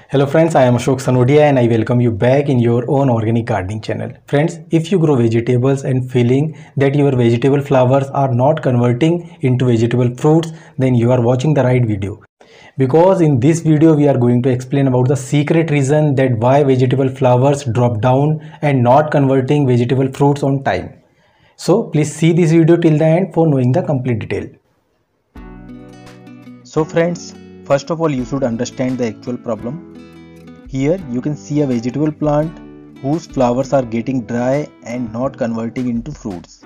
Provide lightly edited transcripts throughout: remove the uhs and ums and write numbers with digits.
Hello friends, I am Ashok Sanodia and I welcome you back in your own organic gardening channel. Friends, if you grow vegetables and feeling that your vegetable flowers are not converting into vegetable fruits, then you are watching the right video. Because in this video we are going to explain about the secret reason that why vegetable flowers drop down and not converting vegetable fruits on time. So please see this video till the end for knowing the complete detail. So friends, first of all you should understand the actual problem. Here you can see a vegetable plant whose flowers are getting dry and not converting into fruits.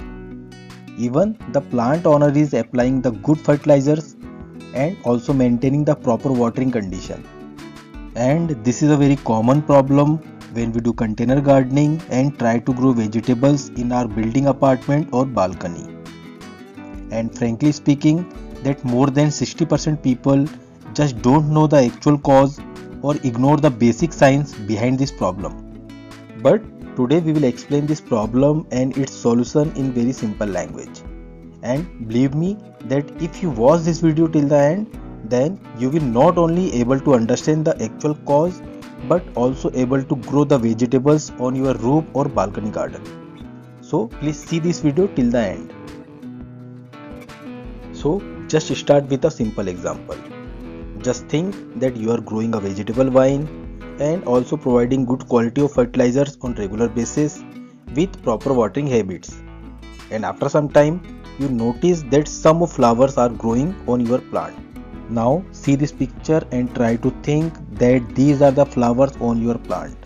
Even the plant owner is applying the good fertilizers and also maintaining the proper watering condition. And this is a very common problem when we do container gardening and try to grow vegetables in our building apartment or balcony. And frankly speaking, that more than 60% people just don't know the actual cause or ignore the basic science behind this problem. But today we will explain this problem and its solution in very simple language. And believe me that if you watch this video till the end, then you will not only able to understand the actual cause but also able to grow the vegetables on your roof or balcony garden. So please see this video till the end. So just start with a simple example. Just think that you are growing a vegetable vine and also providing good quality of fertilizers on regular basis with proper watering habits. And after some time, you notice that some flowers are growing on your plant. Now see this picture and try to think that these are the flowers on your plant.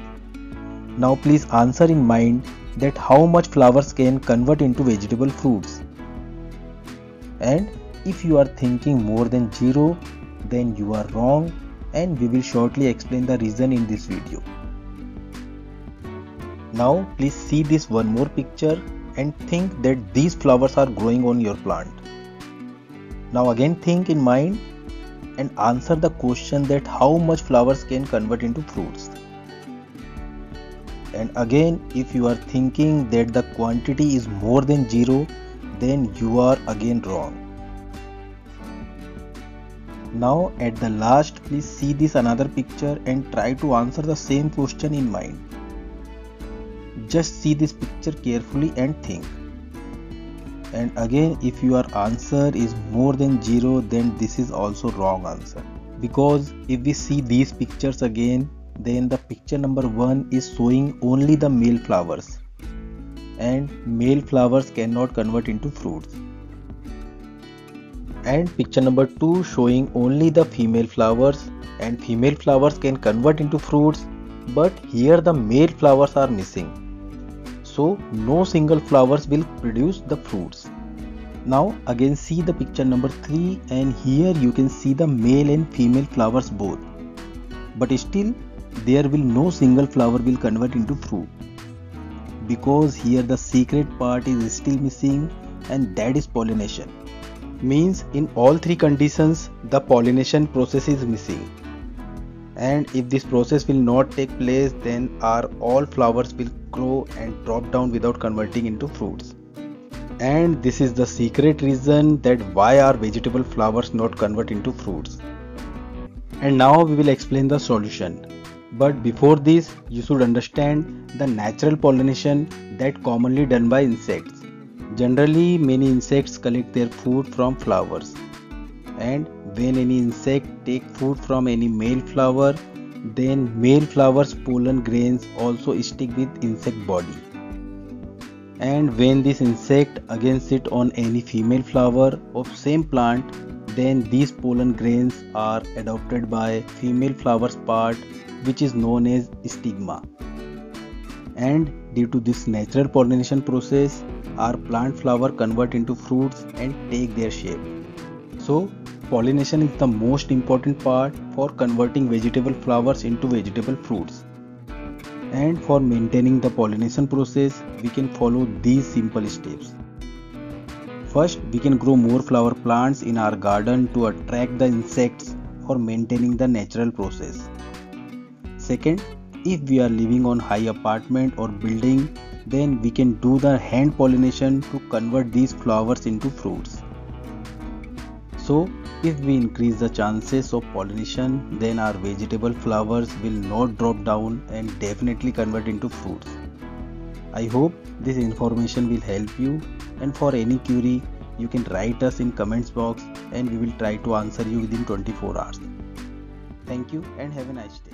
Now please answer in mind that how much flowers can convert into vegetable fruits. And if you are thinking more than 0, then you are wrong, and we will shortly explain the reason in this video. Now please see this one more picture and think that these flowers are growing on your plant. Now again think in mind and answer the question that how much flowers can convert into fruits. And again, if you are thinking that the quantity is more than 0, then you are again wrong. Now at the last, please see this another picture and try to answer the same question in mind. Just see this picture carefully and think. And again, if your answer is more than 0, then this is also wrong answer. Because if we see these pictures again, then the picture number 1 is showing only the male flowers. And male flowers cannot convert into fruits. And picture number 2 showing only the female flowers, and female flowers can convert into fruits, but here the male flowers are missing. So no single flowers will produce the fruits. Now again see the picture number 3, and here you can see the male and female flowers both. But still there will no single flower will convert into fruit. Because here the secret part is still missing, and that is pollination. Means in all 3 conditions the pollination process is missing, and if this process will not take place, then all flowers will grow and drop down without converting into fruits. And this is the secret reason that why our vegetable flowers not convert into fruits. And now we will explain the solution. But before this, you should understand the natural pollination that commonly done by insects. Generally, many insects collect their food from flowers, and when any insect take food from any male flower, then male flower's pollen grains also stick with insect body. And when this insect again sit on any female flower of same plant, then these pollen grains are adopted by female flower's part, which is known as stigma. And due to this natural pollination process, our plant flower convert into fruits and take their shape. So pollination is the most important part for converting vegetable flowers into vegetable fruits. And for maintaining the pollination process, we can follow these simple steps. First, we can grow more flower plants in our garden to attract the insects for maintaining the natural process. Second, if we are living on high apartment or building, then we can do the hand pollination to convert these flowers into fruits. So If we increase the chances of pollination, then our vegetable flowers will not drop down and definitely convert into fruits. I hope this information will help you, and for any query you can write us in comments box and we will try to answer you within 24 hours. Thank you and have a nice day.